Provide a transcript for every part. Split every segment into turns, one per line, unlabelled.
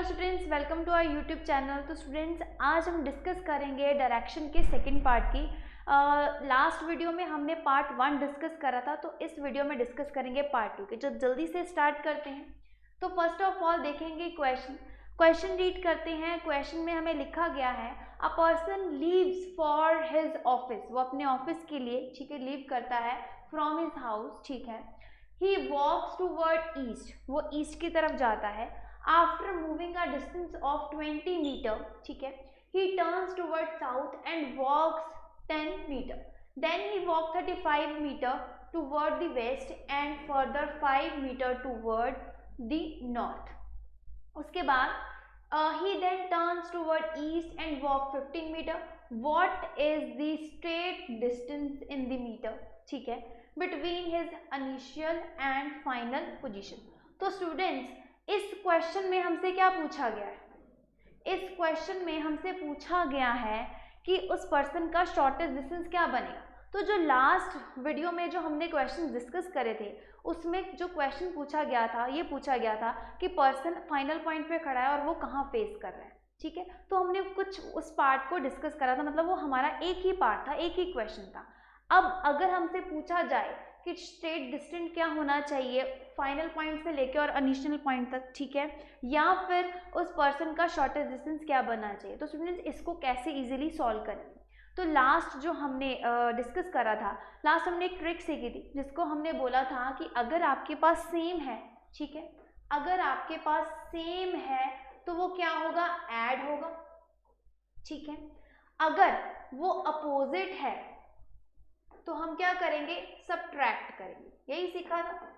Students, welcome to our YouTube channel. तो students, आज हम डिस्कस करेंगे डायरेक्शन के सेकंड पार्ट की। लास्ट वीडियो में हमने पार्ट 1 डिस्कस करा था, तो इस वीडियो में डिस्कस करेंगे पार्ट 2 के। जो जल्दी से स्टार्ट करते हैं। तो फर्स्ट ऑफ ऑल देखेंगे क्वेश्चन रीड करते हैं। क्वेश्चन में हमें लिखा गया है a person leaves for his office. वो अपने ऑफिस के लिए, ठीक है, लीव करता है फ्रॉम हिज हाउस, ठीक है। ही वॉक्स टूवर्ड ईस्ट, वो ईस्ट की तरफ जाता है। After moving a distance of 20 metre, ठीक है, he turns toward south and walks 10 metre. Then he walk 35 metre toward the west and further 5 metre toward the north. उसके बाद he then turns toward east and walk 15 meter. What is the straight distance in the meter, ठीक है, between his initial and final position? तो students, इस question में हमसे क्या पूछा गया है? इस क्वेश्चन में हमसे पूछा गया है कि उस पर्सन का शॉर्टेस्ट डिस्टेंस क्या बनेगा। तो जो लास्ट वीडियो में जो हमने क्वेश्चन डिस्कस करे थे, उसमें जो क्वेश्चन पूछा गया था, ये पूछा गया था कि पर्सन फाइनल पॉइंट पे खड़ा है और वो कहाँ फेस कर रहा है, ठीक है। तो हमने कुछ उस पार्ट को डिस्कस करा था, मतलब वो हमारा एक ही पार्ट था, एक ही क्वेश्चन था। अब अगर हमसे पूछा जाए कि स्ट्रेट डिस्टेंस क्या होना चाहिए फाइनल पॉइंट से लेकर और इनिशियल पॉइंट तक, ठीक है, या फिर उस पर्सन का शॉर्टेस्ट डिस्टेंस क्या बनना चाहिए, तो स्टूडेंट्स इसको कैसे इजीली सॉल्व करेंगे। तो लास्ट जो हमने डिस्कस करा था, लास्ट हमने एक ट्रिक सीखी थी, जिसको हमने बोला था कि अगर आपके पास सेम है, ठीक है, अगर आपके पास सेम है तो वो क्या होगा, ऐड होगा, ठीक है। अगर वो अपोजिट है तो हम क्या करेंगे, सब्ट्रैक्ट करेंगे। यही सीखा था।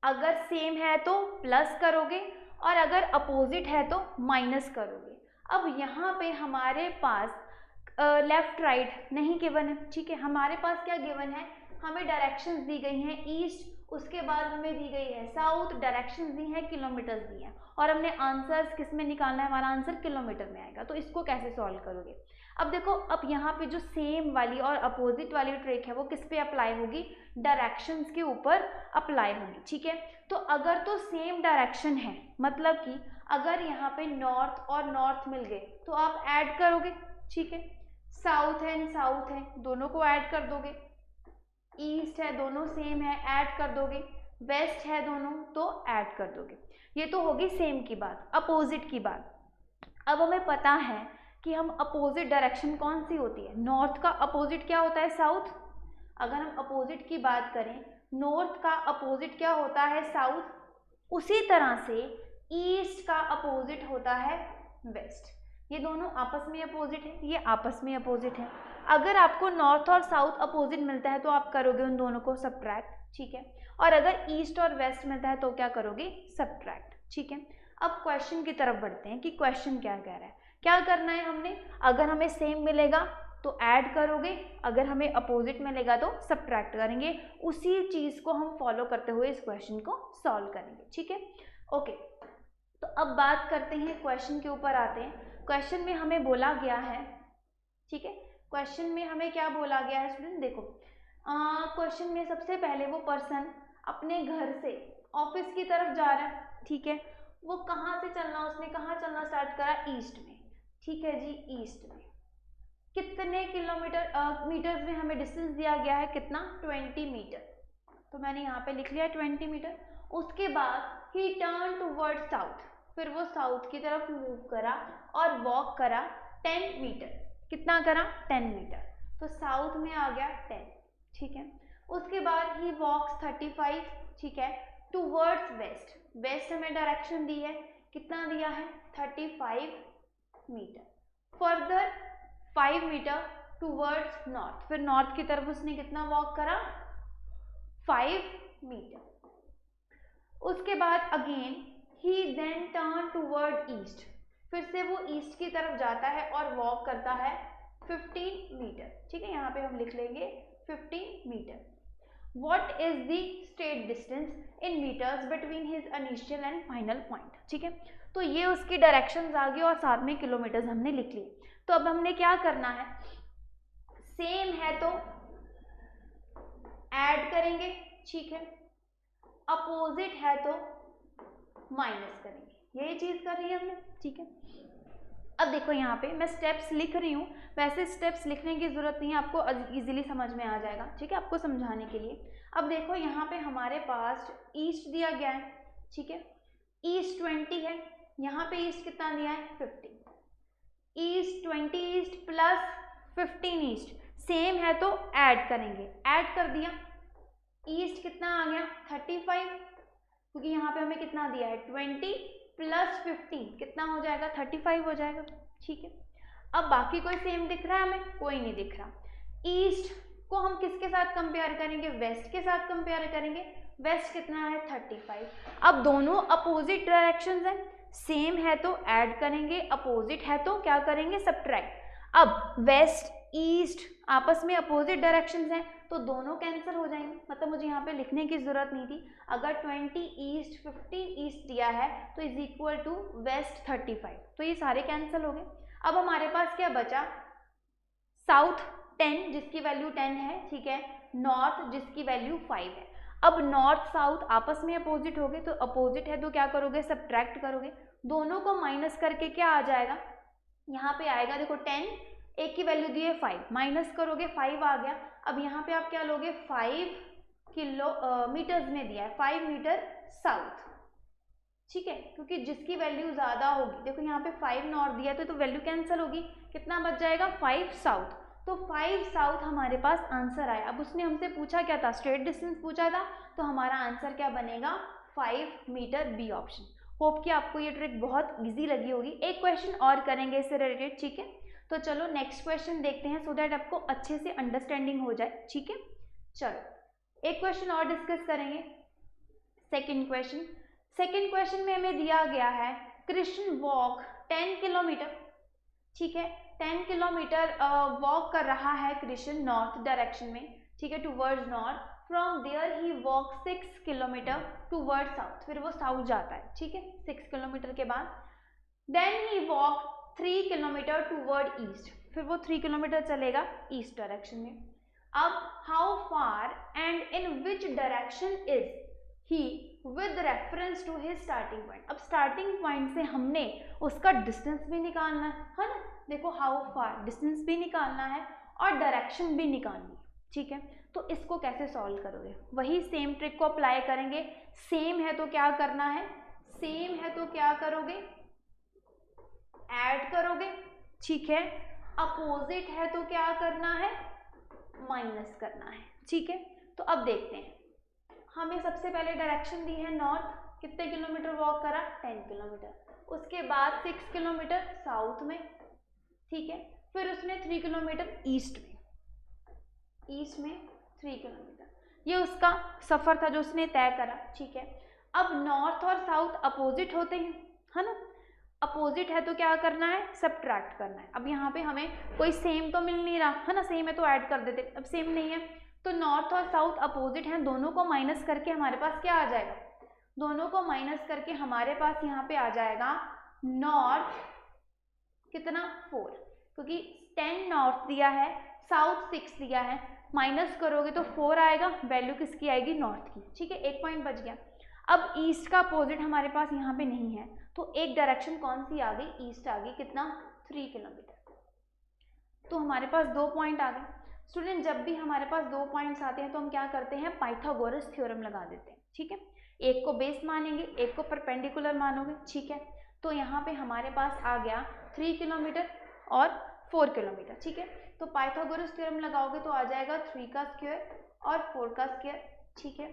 अगर सेम है तो प्लस करोगे और अगर अपोजिट है तो माइनस करोगे। अब यहाँ पे हमारे पास लेफ्ट राइट नहीं गिवन है, ठीक है। हमारे पास क्या गिवन है, हमें डायरेक्शंस दी गई हैं ईस्ट, उसके बाद हमें दी गई है साउथ, डायरेक्शंस दी हैं, किलोमीटर्स दी हैं, और हमने आंसर्स किस में निकालना है, हमारा आंसर किलोमीटर में आएगा। तो इसको कैसे सॉल्व करोगे। अब देखो, अब यहाँ पे जो सेम वाली और अपोजिट वाली ट्रिक है वो किस पे अप्लाई होगी, डायरेक्शंस के ऊपर अप्लाई होगी, ठीक है। तो अगर तो सेम डायरेक्शन है, मतलब कि अगर यहाँ पे नॉर्थ और नॉर्थ मिल गए तो आप ऐड करोगे, ठीक है। साउथ एंड साउथ है, दोनों को ऐड कर दोगे। ईस्ट है, दोनों सेम है, ऐड कर दोगे। वेस्ट है दोनों, तो ऐड कर दोगे। ये तो होगी सेम की बात। अपोजिट की बात, अब हमें पता है कि हम अपोजिट डायरेक्शन कौन सी होती है, नॉर्थ का अपोजिट क्या होता है, साउथ। अगर हम अपोजिट की बात करें, नॉर्थ का अपोजिट क्या होता है, साउथ। उसी तरह से ईस्ट का अपोजिट होता है वेस्ट। ये दोनों आपस में अपोजिट है, ये आपस में अपोजिट है। अगर आपको नॉर्थ और साउथ अपोजिट मिलता है तो आप करोगे उन दोनों को सब्ट्रैक्ट, ठीक है। और अगर ईस्ट और वेस्ट मिलता है तो क्या करोगे, सब्ट्रैक्ट, ठीक है। अब क्वेश्चन की तरफ बढ़ते हैं कि क्वेश्चन क्या कह रहा है। क्या करना है हमने, अगर हमें सेम मिलेगा तो ऐड करोगे, अगर हमें अपोजिट मिलेगा तो सब्ट्रैक्ट करेंगे। उसी चीज को हम फॉलो करते हुए इस क्वेश्चन को सॉल्व करेंगे, ठीक है। ओके, तो अब बात करते हैं, क्वेश्चन के ऊपर आते हैं। क्वेश्चन में हमें बोला गया है, ठीक है, क्वेश्चन में हमें क्या बोला गया है स्टूडेंट, देखो क्वेश्चन में सबसे पहले वो पर्सन अपने घर से ऑफिस की तरफ जा रहा है, ठीक है। वो कहाँ से चलना, उसने कहाँ चलना स्टार्ट करा, ईस्ट में, ठीक है जी, ईस्ट में। कितने किलोमीटर मीटर्स में हमें डिस्टेंस दिया गया है, कितना, 20 मीटर। तो मैंने यहाँ पे लिख लिया 20 मीटर। उसके बाद ही टर्न टूवर्ड साउथ, फिर वो साउथ की तरफ मूव करा और वॉक करा 10 मीटर। कितना करा, 10 मीटर। तो साउथ में आ गया 10, ठीक है। उसके बाद ही वॉक्स 35, ठीक है, टूवर्ड्स वेस्ट। वेस्ट हमें डायरेक्शन दी है, कितना दिया है, 35 metre. Further 5 metre towards north, फिर नॉर्थ की तरफ उसने कितना वॉक करा, 5 मीटर। उसके बाद again he then turn toward east, फिर से वो ईस्ट की तरफ जाता है और वॉक करता है 15 मीटर, ठीक है। यहाँ पे हम लिख लेंगे 15 metre. What is the straight distance in meters between his initial and final point, ठीक है। तो ये उसकी डायरेक्शंस आ गई और साथ में किलोमीटर्स हमने लिख लिए। तो अब हमने क्या करना है, सेम है तो ऐड करेंगे, ठीक है। अपोजिट है तो माइनस करेंगे। यही चीज कर रही है हमने, ठीक है। अब देखो यहाँ पे मैं स्टेप्स लिख रही हूँ, वैसे स्टेप्स लिखने की जरूरत नहीं है, आपको इजीली समझ में आ जाएगा, ठीक है, आपको समझाने के लिए। अब देखो यहाँ पे हमारे पास ईस्ट दिया गया है, ठीक है, ईस्ट 20 है, यहाँ पे ईस्ट कितना दिया है 50, east 20 east plus 15 east, same है तो ऐड करेंगे, ऐड कर दिया, ईस्ट कितना आ गया 35, क्योंकि यहाँ पे हमें कितना दिया है 20 प्लस 15 कितना हो जाएगा 35 हो जाएगा, ठीक है। अब बाकी कोई सेम दिख रहा है हमें? कोई नहीं दिख रहा। ईस्ट को हम किसके साथ कंपेयर करेंगे? वेस्ट के साथ कंपेयर करेंगे। वेस्ट कितना है 35। अब दोनों अपोजिट डायरेक्शंस हैं, सेम है तो ऐड करेंगे, अपोजिट है तो क्या करेंगे सब्ट्रैक्ट। अब वेस्ट ईस्ट आपस में अपोजिट डायरेक्शंस हैं तो दोनों कैंसिल हो जाएंगे, मतलब मुझे यहाँ पे लिखने की जरूरत नहीं थी। अगर 20 ईस्ट 15 ईस्ट दिया है तो इज इक्वल टू वेस्ट 35, तो ये सारे कैंसिल हो गए। अब हमारे पास क्या बचा? साउथ 10 जिसकी वैल्यू 10 है, ठीक है, नॉर्थ जिसकी वैल्यू 5 है। अब नॉर्थ साउथ आपस में अपोजिट हो गए, तो अपोजिट है तो क्या करोगे सब्ट्रैक्ट करोगे, दोनों को माइनस करके क्या आ जाएगा, यहाँ पे आएगा देखो 10, एक की वैल्यू दी है 5, माइनस करोगे 5 आ गया। अब यहाँ पे आप क्या लोगे 5 किलोमीटर्स में दिया है 5 मीटर साउथ, ठीक है, क्योंकि जिसकी वैल्यू ज्यादा होगी, देखो यहाँ पे 5 नॉर्थ दिया तो वैल्यू कैंसिल होगी, कितना बच जाएगा 5 साउथ, तो 5 साउथ हमारे पास आंसर आया। अब उसने हमसे पूछा क्या था, स्ट्रेट डिस्टेंस पूछा था, तो हमारा आंसर क्या बनेगा 5 मीटर, बी ऑप्शन। होप कि आपको ये ट्रिक बहुत इजी लगी होगी। एक क्वेश्चन और करेंगे इससे रिलेटेड, ठीक है, तो चलो नेक्स्ट क्वेश्चन देखते हैं, सो दैट आपको अच्छे से अंडरस्टैंडिंग हो जाए, ठीक है। चलो एक क्वेश्चन और डिस्कस करेंगे, सेकंड क्वेश्चन। सेकंड क्वेश्चन में हमें दिया गया है कृष्ण वॉक 10 किलोमीटर, ठीक है, 10 किलोमीटर वॉक कर रहा है कृष्ण नॉर्थ डायरेक्शन में, ठीक है, towards north. From there he walk 6 kilometre toward south, फिर वो साउथ जाता है, ठीक है, 6 किलोमीटर के बाद। Then he walk 3 kilometre toward east, फिर वो 3 किलोमीटर चलेगा ईस्ट डायरेक्शन में। अब how far and in which direction is he with reference to his starting point. अब स्टार्टिंग पॉइंट से हमने उसका डिस्टेंस भी निकालना है ना, देखो हाउ फार डिस्टेंस भी निकालना है और डायरेक्शन भी निकालनी है, ठीक है। तो इसको कैसे सॉल्व करोगे? वही सेम ट्रिक को अप्लाई करेंगे। सेम है तो क्या करना है, सेम है तो क्या करोगे, ऐड करोगे, ठीक है, अपोजिट है तो क्या करना है, माइनस करना है, ठीक है। तो अब देखते हैं, हमें सबसे पहले डायरेक्शन दी है नॉर्थ, कितने किलोमीटर वॉक करा 10 किलोमीटर, उसके बाद 6 किलोमीटर साउथ में, ठीक है, फिर उसने 3 किलोमीटर ईस्ट में 3 किलोमीटर, ये उसका सफर था जो उसने तय करा, ठीक है। अब नॉर्थ और साउथ अपोजिट होते हैं, है ना, अपोजिट है तो क्या करना है, सब्ट्रैक्ट करना है। अब यहाँ पे हमें कोई सेम तो मिल नहीं रहा है ना, सेम है तो ऐड कर देते, अब सेम नहीं है तो नॉर्थ और साउथ अपोजिट हैं, दोनों को माइनस करके हमारे पास क्या आ जाएगा, दोनों को माइनस करके हमारे पास यहाँ पे आ जाएगा नॉर्थ कितना 4, क्योंकि 10 नॉर्थ दिया है, साउथ 6 दिया है, माइनस करोगे तो 4 आएगा, वैल्यू किसकी आएगी, नॉर्थ की, ठीक है, एक पॉइंट बच गया। अब ईस्ट का अपोजिट हमारे पास यहाँ पे नहीं है, तो एक डायरेक्शन कौन सी आ गई, ईस्ट आ गई, कितना 3 किलोमीटर, तो हमारे पास 2 पॉइंट आ गए। स्टूडेंट जब भी हमारे पास 2 पॉइंट्स आते हैं तो हम क्या करते हैं, पाइथागोरस थ्योरम लगा देते हैं, ठीक है, एक को बेस मानेंगे, एक को परपेंडिकुलर मानोगे, ठीक है। तो यहाँ पे हमारे पास आ गया 3 किलोमीटर और 4 किलोमीटर, ठीक है, तो पाइथागोरस थ्योरम लगाओगे तो आ जाएगा 3 का स्क्वायर और 4 का स्क्वायर, ठीक है,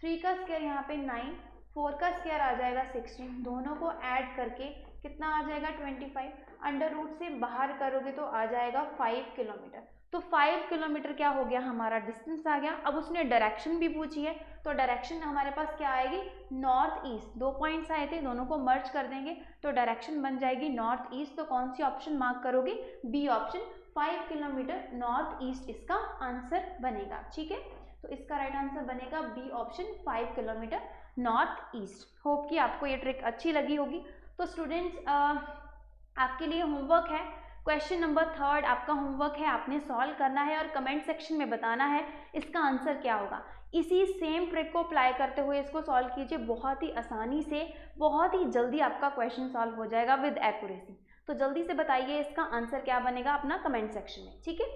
3 का स्क्वायर यहाँ पे 9, 4 का स्क्वायर आ जाएगा 16, दोनों को ऐड करके कितना आ जाएगा 25, अंडर रूट से बाहर करोगे तो आ जाएगा 5 किलोमीटर। तो 5 किलोमीटर क्या हो गया, हमारा डिस्टेंस आ गया। अब उसने डायरेक्शन भी पूछी है, तो डायरेक्शन हमारे पास क्या आएगी, नॉर्थ ईस्ट, 2 पॉइंट्स आए थे, दोनों को मर्ज कर देंगे तो डायरेक्शन बन जाएगी नॉर्थ ईस्ट। तो कौन सी ऑप्शन मार्क करोगे, B option, 5 kilometre north east इसका आंसर बनेगा, ठीक है। तो इसका राइट आंसर बनेगा B option, 5 kilometre north east. Hope कि आपको ये ट्रिक अच्छी लगी होगी। तो स्टूडेंट्स आपके लिए होमवर्क है, क्वेश्चन नंबर 3 आपका होमवर्क है, आपने सॉल्व करना है और कमेंट सेक्शन में बताना है इसका आंसर क्या होगा। इसी सेम ट्रिक को अप्लाई करते हुए इसको सॉल्व कीजिए, बहुत ही आसानी से, बहुत ही जल्दी आपका क्वेश्चन सॉल्व हो जाएगा विद एक्यूरेसी। तो जल्दी से बताइए इसका आंसर क्या बनेगा अपना कमेंट सेक्शन में, ठीक है।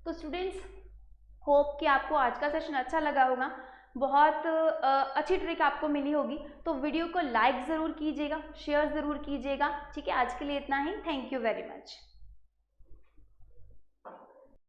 तो स्टूडेंट्स, होप कि आपको आज का सेशन अच्छा लगा होगा, बहुत अच्छी ट्रिक आपको मिली होगी। तो वीडियो को लाइक ज़रूर कीजिएगा, शेयर ज़रूर कीजिएगा, ठीक है। आज के लिए इतना ही, थैंक यू वेरी मच।